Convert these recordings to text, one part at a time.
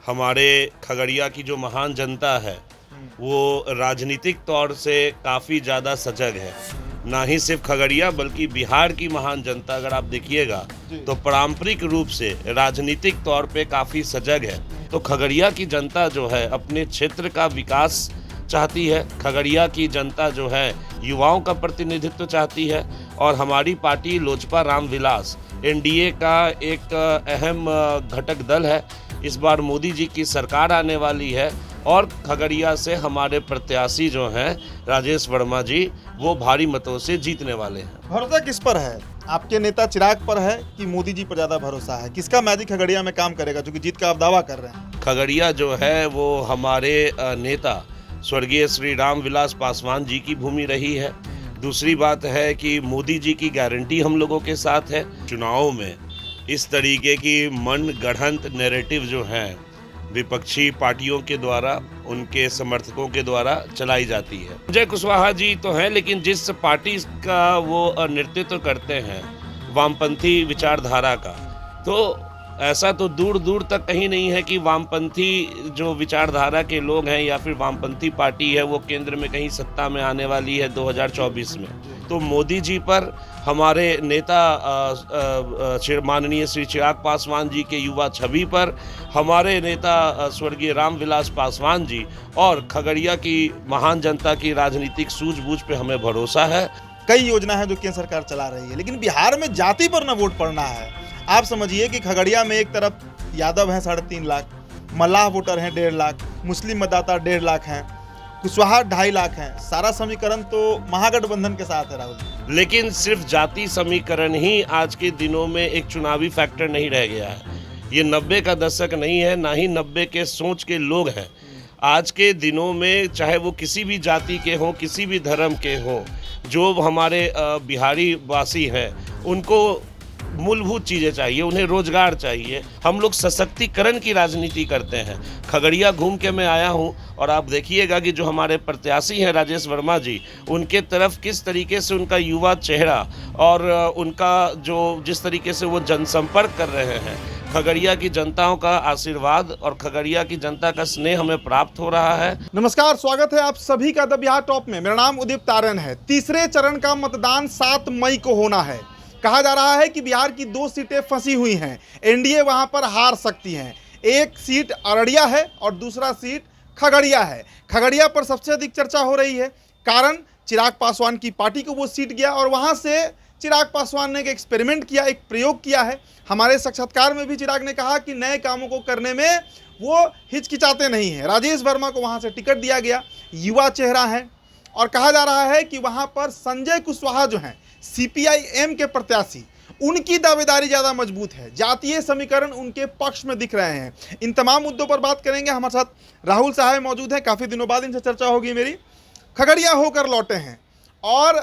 हमारे खगड़िया की जो महान जनता है वो राजनीतिक तौर से काफ़ी ज़्यादा सजग है। ना ही सिर्फ खगड़िया बल्कि बिहार की महान जनता अगर आप देखिएगा तो पारंपरिक रूप से राजनीतिक तौर पे काफ़ी सजग है। तो खगड़िया की जनता जो है अपने क्षेत्र का विकास चाहती है। खगड़िया की जनता जो है युवाओं का प्रतिनिधित्व चाहती है और हमारी पार्टी लोजपा रामविलास एनडीए का एक अहम घटक दल है। इस बार मोदी जी की सरकार आने वाली है और खगड़िया से हमारे प्रत्याशी जो हैं राजेश वर्मा जी वो भारी मतों से जीतने वाले हैं। भरोसा किस पर है? आपके नेता चिराग पर है कि मोदी जी पर ज्यादा भरोसा है? किसका मैजिक खगड़िया में काम करेगा, जो कि जीत का आप दावा कर रहे हैं? खगड़िया जो है वो हमारे नेता स्वर्गीय श्री रामविलास पासवान जी की भूमि रही है। दूसरी बात है कि मोदी जी की गारंटी हम लोगों के साथ है। चुनावों में इस तरीके की मन गढ़ंत नैरेटिव जो हैं विपक्षी पार्टियों के द्वारा उनके समर्थकों के द्वारा चलाई जाती है। संजय कुशवाहा जी तो हैं, लेकिन जिस पार्टी का वो नेतृत्व करते हैं वामपंथी विचारधारा का, तो ऐसा तो दूर दूर तक कहीं नहीं है कि वामपंथी जो विचारधारा के लोग हैं या फिर वामपंथी पार्टी है वो केंद्र में कहीं सत्ता में आने वाली है 2024 में। तो मोदी जी पर हमारे नेता माननीय श्री चिराग पासवान जी के युवा छवि पर हमारे नेता स्वर्गीय रामविलास पासवान जी और खगड़िया की महान जनता की राजनीतिक सूझबूझ पे हमें भरोसा है। कई योजना है जो केंद्र सरकार चला रही है, लेकिन बिहार में जाति पर न वोट पड़ना है। आप समझिए कि खगड़िया में एक तरफ यादव हैं 3.5 लाख, मल्लाह वोटर हैं 1.5 लाख, मुस्लिम मतदाता 1.5 लाख हैं, कुशवाहा 2.5 लाख हैं। सारा समीकरण तो महागठबंधन के साथ है राहुल। लेकिन सिर्फ जाति समीकरण ही आज के दिनों में एक चुनावी फैक्टर नहीं रह गया है। ये 90 का दशक नहीं है, ना ही 90 के सोच के लोग हैं। आज के दिनों में चाहे वो किसी भी जाति के हों, किसी भी धर्म के हों, जो हमारे बिहारी वासी हैं उनको मूलभूत चीज़ें चाहिए, उन्हें रोजगार चाहिए। हम लोग सशक्तिकरण की राजनीति करते हैं। खगड़िया घूम के मैं आया हूं और आप देखिएगा कि जो हमारे प्रत्याशी हैं राजेश वर्मा जी, उनके तरफ किस तरीके से उनका युवा चेहरा और उनका जो जिस तरीके से वो जनसंपर्क कर रहे हैं, खगड़िया की जनताओं का आशीर्वाद और खगड़िया की जनता का स्नेह हमें प्राप्त हो रहा है। नमस्कार, स्वागत है आप सभी का द बिहार टॉप में। मेरा नाम उदित तारन है। तीसरे चरण का मतदान 7 मई को होना है। कहा जा रहा है कि बिहार की 2 सीटें फंसी हुई हैं, एनडीए वहां पर हार सकती हैं। एक सीट अररिया है और दूसरा सीट खगड़िया है। खगड़िया पर सबसे अधिक चर्चा हो रही है, कारण चिराग पासवान की पार्टी को वो सीट गया और वहां से चिराग पासवान ने एक एक्सपेरिमेंट किया, एक प्रयोग किया है। हमारे साक्षात्कार में भी चिराग ने कहा कि नए कामों को करने में वो हिचकिचाते नहीं हैं। राजेश वर्मा को वहां से टिकट दिया गया, युवा चेहरा है और कहा जा रहा है कि वहां पर संजय कुशवाहा जो हैं सीपीआई-एम के प्रत्याशी, उनकी दावेदारी ज़्यादा मजबूत है। जातीय समीकरण उनके पक्ष में दिख रहे हैं। इन तमाम मुद्दों पर बात करेंगे। हमारे साथ राहुल साहब मौजूद हैं, काफ़ी दिनों बाद इनसे चर्चा होगी मेरी। खगड़िया होकर लौटे हैं और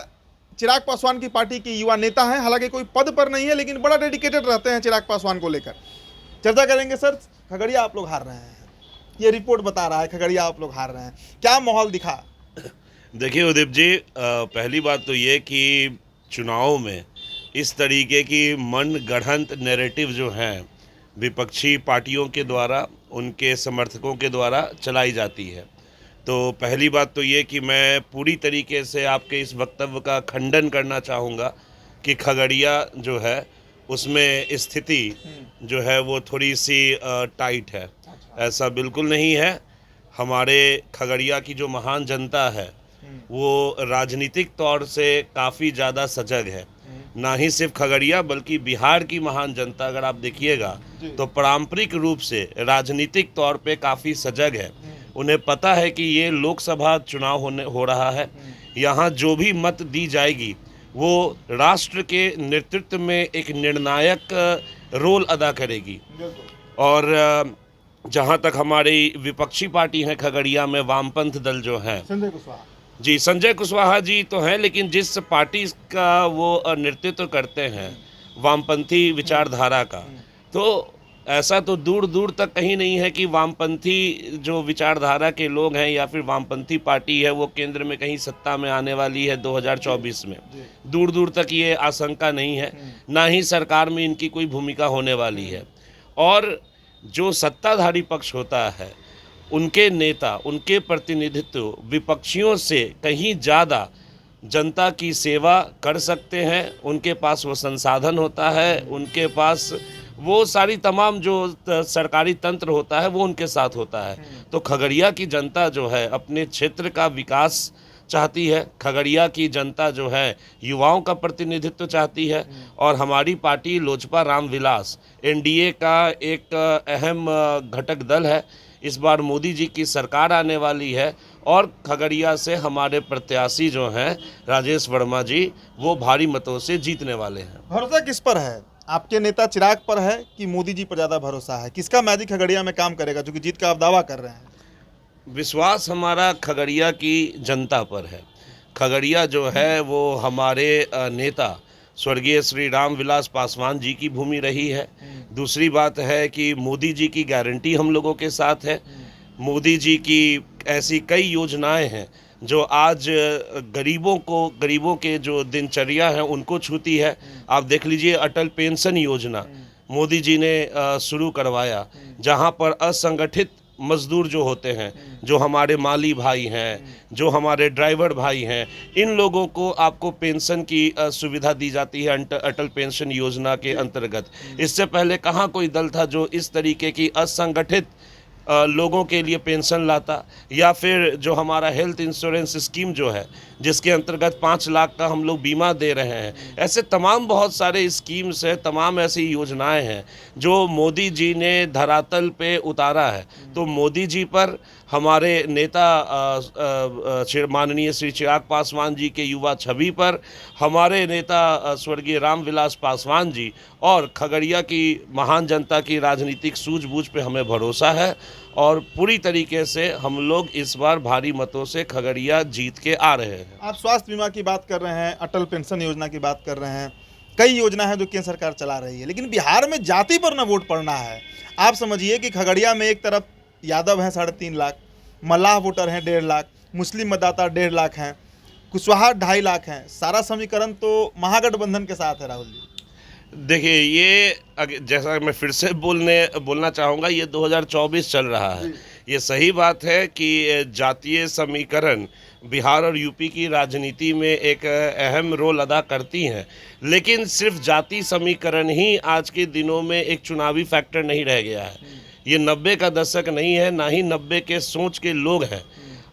चिराग पासवान की पार्टी के युवा नेता हैं। हालांकि कोई पद पर नहीं है, लेकिन बड़ा डेडिकेटेड रहते हैं चिराग पासवान को लेकर। चर्चा करेंगे। सर, खगड़िया आप लोग हार रहे हैं, ये रिपोर्ट बता रहा है खगड़िया आप लोग हार रहे हैं, क्या माहौल दिखा? देखिए उदीप जी, पहली बात तो ये कि चुनावों में इस तरीके की मन गढ़ंत नैरेटिव जो हैं विपक्षी पार्टियों के द्वारा उनके समर्थकों के द्वारा चलाई जाती है। तो पहली बात तो ये कि मैं पूरी तरीके से आपके इस वक्तव्य का खंडन करना चाहूँगा कि खगड़िया जो है उसमें स्थिति जो है वो थोड़ी सी टाइट है। ऐसा बिल्कुल नहीं है। हमारे खगड़िया की जो महान जनता है वो राजनीतिक तौर से काफ़ी ज़्यादा सजग है। ना ही सिर्फ खगड़िया बल्कि बिहार की महान जनता अगर आप देखिएगा तो पारंपरिक रूप से राजनीतिक तौर पे काफ़ी सजग है। उन्हें पता है कि ये लोकसभा चुनाव हो रहा है, यहाँ जो भी मत दी जाएगी वो राष्ट्र के नेतृत्व में एक निर्णायक रोल अदा करेगी। और जहाँ तक हमारी विपक्षी पार्टी है खगड़िया में वामपंथ दल जो है, संजय कुशवाहा जी संजय कुशवाहा जी तो हैं, लेकिन जिस पार्टी का वो नेतृत्व करते हैं वामपंथी विचारधारा का, तो ऐसा तो दूर दूर तक कहीं नहीं है कि वामपंथी जो विचारधारा के लोग हैं या फिर वामपंथी पार्टी है वो केंद्र में कहीं सत्ता में आने वाली है 2024 में। दूर दूर तक ये आशंका नहीं है, ना ही सरकार में इनकी कोई भूमिका होने वाली है। और जो सत्ताधारी पक्ष होता है उनके नेता, उनके प्रतिनिधित्व विपक्षियों से कहीं ज़्यादा जनता की सेवा कर सकते हैं। उनके पास वो संसाधन होता है, उनके पास वो सारी तमाम जो सरकारी तंत्र होता है वो उनके साथ होता है। तो खगड़िया की जनता जो है अपने क्षेत्र का विकास चाहती है, खगड़िया की जनता जो है युवाओं का प्रतिनिधित्व चाहती है, और हमारी पार्टी लोजपा रामविलास एनडीए का एक अहम घटक दल है। इस बार मोदी जी की सरकार आने वाली है और खगड़िया से हमारे प्रत्याशी जो हैं राजेश वर्मा जी वो भारी मतों से जीतने वाले हैं। भरोसा किस पर है? आपके नेता चिराग पर है कि मोदी जी पर ज़्यादा भरोसा है? किसका मैजिक खगड़िया में काम करेगा, जो कि जीत का आप दावा कर रहे हैं? विश्वास हमारा खगड़िया की जनता पर है। खगड़िया जो है वो हमारे नेता स्वर्गीय श्री रामविलास पासवान जी की भूमि रही है। दूसरी बात है कि मोदी जी की गारंटी हम लोगों के साथ है। मोदी जी की ऐसी कई योजनाएं हैं जो आज गरीबों के जो दिनचर्या है उनको छूती है। आप देख लीजिए अटल पेंशन योजना मोदी जी ने शुरू करवाया, जहां पर असंगठित मजदूर जो होते हैं, जो हमारे माली भाई हैं, जो हमारे ड्राइवर भाई हैं, इन लोगों को आपको पेंशन की सुविधा दी जाती है अटल पेंशन योजना के अंतर्गत। इससे पहले कहाँ कोई दल था जो इस तरीके की असंगठित लोगों के लिए पेंशन लाता, या फिर जो हमारा हेल्थ इंश्योरेंस स्कीम जो है जिसके अंतर्गत 5 लाख का हम लोग बीमा दे रहे हैं। ऐसे तमाम बहुत सारे स्कीम्स हैं, तमाम ऐसी योजनाएं हैं जो मोदी जी ने धरातल पे उतारा है। तो मोदी जी पर हमारे नेता माननीय श्री चिराग पासवान जी के युवा छवि पर, हमारे नेता स्वर्गीय रामविलास पासवान जी और खगड़िया की महान जनता की राजनीतिक सूझबूझ पे हमें भरोसा है, और पूरी तरीके से हम लोग इस बार भारी मतों से खगड़िया जीत के आ रहे हैं। आप स्वास्थ्य बीमा की बात कर रहे हैं, अटल पेंशन योजना की बात कर रहे हैं, कई योजना है जो केंद्र सरकार चला रही है, लेकिन बिहार में जाति पर न वोट पड़ना है। आप समझिए कि खगड़िया में एक तरफ यादव हैं 3.5 लाख, मल्लाह वोटर हैं 1.5 लाख, मुस्लिम मतदाता 1.5 लाख हैं, कुशवाहा 2.5 लाख हैं। सारा समीकरण तो महागठबंधन के साथ है राहुल जी। देखिए ये जैसा मैं फिर से बोलना चाहूँगा, ये 2024 चल रहा है। ये सही बात है कि जातीय समीकरण बिहार और यूपी की राजनीति में एक अहम रोल अदा करती हैं, लेकिन सिर्फ जाति समीकरण ही आज के दिनों में एक चुनावी फैक्टर नहीं रह गया है। ये 90 का दशक नहीं है, ना ही 90 के सोच के लोग हैं।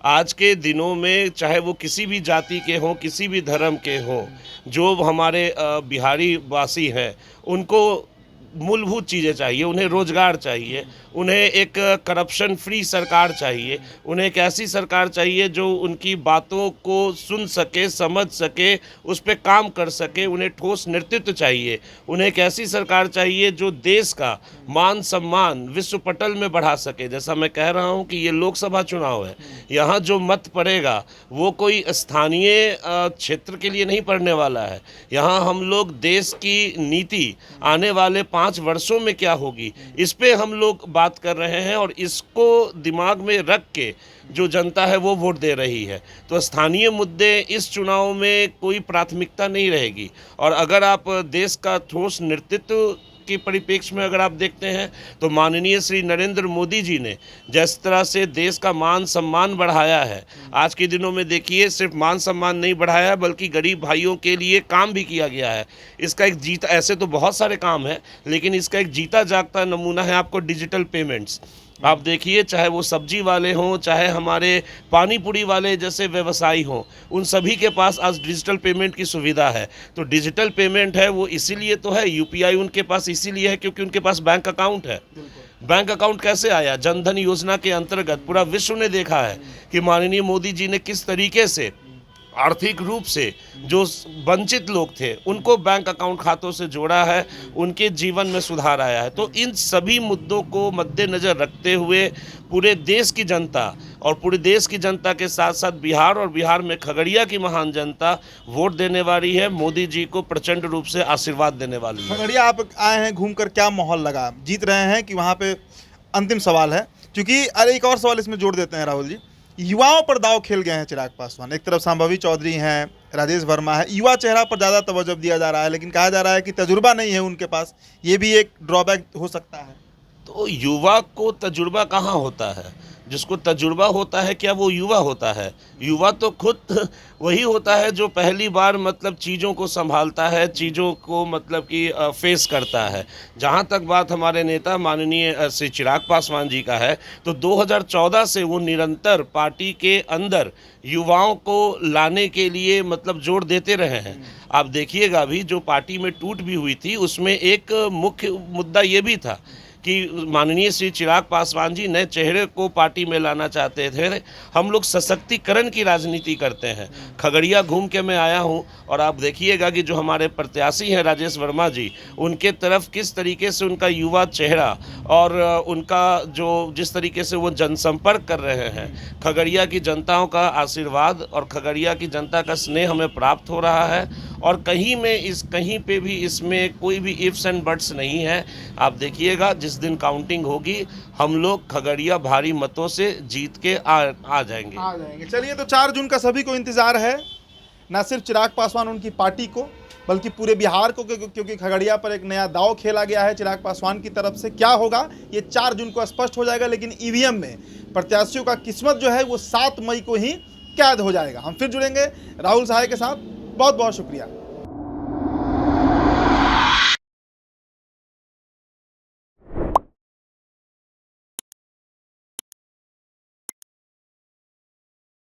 आज के दिनों में चाहे वो किसी भी जाति के हों, किसी भी धर्म के हों, जो हमारे बिहारी वासी हैं उनको मूलभूत चीज़ें चाहिए। उन्हें रोज़गार चाहिए, उन्हें एक करप्शन फ्री सरकार चाहिए, उन्हें एक ऐसी सरकार चाहिए जो उनकी बातों को सुन सके, समझ सके, उस पर काम कर सके। उन्हें ठोस नेतृत्व चाहिए, उन्हें एक ऐसी सरकार चाहिए जो देश का मान सम्मान विश्व पटल में बढ़ा सके। जैसा मैं कह रहा हूं कि ये लोकसभा चुनाव है, यहाँ जो मत पड़ेगा वो कोई स्थानीय क्षेत्र के लिए नहीं पड़ने वाला है। यहाँ हम लोग देश की नीति आने वाले 5 वर्षों में क्या होगी, इस पे हम लोग बात कर रहे हैं, और इसको दिमाग में रख के जो जनता है वो वोट दे रही है। तो स्थानीय मुद्दे इस चुनाव में कोई प्राथमिकता नहीं रहेगी। और अगर आप देश का ठोस नेतृत्व के परिप्रेक्ष्य में अगर आप देखते हैं तो माननीय श्री नरेंद्र मोदी जी ने जिस तरह से देश का मान सम्मान बढ़ाया है, आज के दिनों में देखिए सिर्फ मान सम्मान नहीं बढ़ाया है बल्कि गरीब भाइयों के लिए काम भी किया गया है। इसका एक जीता, ऐसे तो बहुत सारे काम हैं, लेकिन इसका एक जीता जागता नमूना है आपको डिजिटल पेमेंट्स। आप देखिए, चाहे वो सब्जी वाले हों, चाहे हमारे पानी पूरी वाले जैसे व्यवसायी हों, उन सभी के पास आज डिजिटल पेमेंट की सुविधा है। तो डिजिटल पेमेंट है वो इसीलिए तो है, यूपीआई उनके पास इसीलिए है क्योंकि उनके पास बैंक अकाउंट है। बैंक अकाउंट कैसे आया? जनधन योजना के अंतर्गत पूरा विश्व ने देखा है कि माननीय मोदी जी ने किस तरीके से आर्थिक रूप से जो वंचित लोग थे उनको बैंक अकाउंट खातों से जोड़ा है, उनके जीवन में सुधार आया है। तो इन सभी मुद्दों को मद्देनज़र रखते हुए पूरे देश की जनता और पूरे देश की जनता के साथ साथ बिहार और बिहार में खगड़िया की महान जनता वोट देने वाली है, मोदी जी को प्रचंड रूप से आशीर्वाद देने वाली है। खगड़िया आप आए हैं घूमकर, क्या माहौल लगा? जीत रहे हैं कि वहाँ पे अंतिम सवाल है, क्योंकि अरे एक और सवाल इसमें जोड़ देते हैं राहुल जी। युवाओं पर दाव खेल गए हैं चिराग पासवान। एक तरफ संभावी चौधरी हैं, राजेश वर्मा है, युवा चेहरा पर ज़्यादा तवज्जो दिया जा रहा है, लेकिन कहा जा रहा है कि तजुर्बा नहीं है उनके पास, ये भी एक ड्रॉबैक हो सकता है। तो युवा को तजुर्बा कहाँ होता है? जिसको तजुर्बा होता है, क्या वो युवा होता है? युवा तो खुद वही होता है जो पहली बार मतलब चीज़ों को संभालता है, चीज़ों को मतलब कि फेस करता है। जहाँ तक बात हमारे नेता माननीय श्री चिराग पासवान जी का है, तो 2014 से वो निरंतर पार्टी के अंदर युवाओं को लाने के लिए मतलब जोर देते रहे हैं। आप देखिएगा अभी जो पार्टी में टूट भी हुई थी, उसमें एक मुख्य मुद्दा ये भी था कि माननीय श्री चिराग पासवान जी नए चेहरे को पार्टी में लाना चाहते थे। हम लोग सशक्तिकरण की राजनीति करते हैं। खगड़िया घूम के मैं आया हूं और आप देखिएगा कि जो हमारे प्रत्याशी हैं राजेश वर्मा जी, उनके तरफ किस तरीके से उनका युवा चेहरा और उनका जो जिस तरीके से वो जनसंपर्क कर रहे हैं, खगड़िया की जनताओं का आशीर्वाद और खगड़िया की जनता का स्नेह हमें प्राप्त हो रहा है। और कहीं पे भी इसमें कोई भी इफ्स एंड बट्स नहीं है। आप देखिएगा जिस दिन काउंटिंग होगी, हम लोग खगड़िया भारी मतों से जीत के आ जाएंगे। चलिए, तो 4 जून का सभी को इंतजार है, ना सिर्फ चिराग पासवान उनकी पार्टी को बल्कि पूरे बिहार को, क्योंकि खगड़िया पर एक नया दांव खेला गया है चिराग पासवान की तरफ से। क्या होगा ये 4 जून को स्पष्ट हो जाएगा, लेकिन ईवीएम में प्रत्याशियों का किस्मत जो है वो 7 मई को ही कैद हो जाएगा। हम फिर जुड़ेंगे राहुल सहाय के साथ। बहुत बहुत शुक्रिया।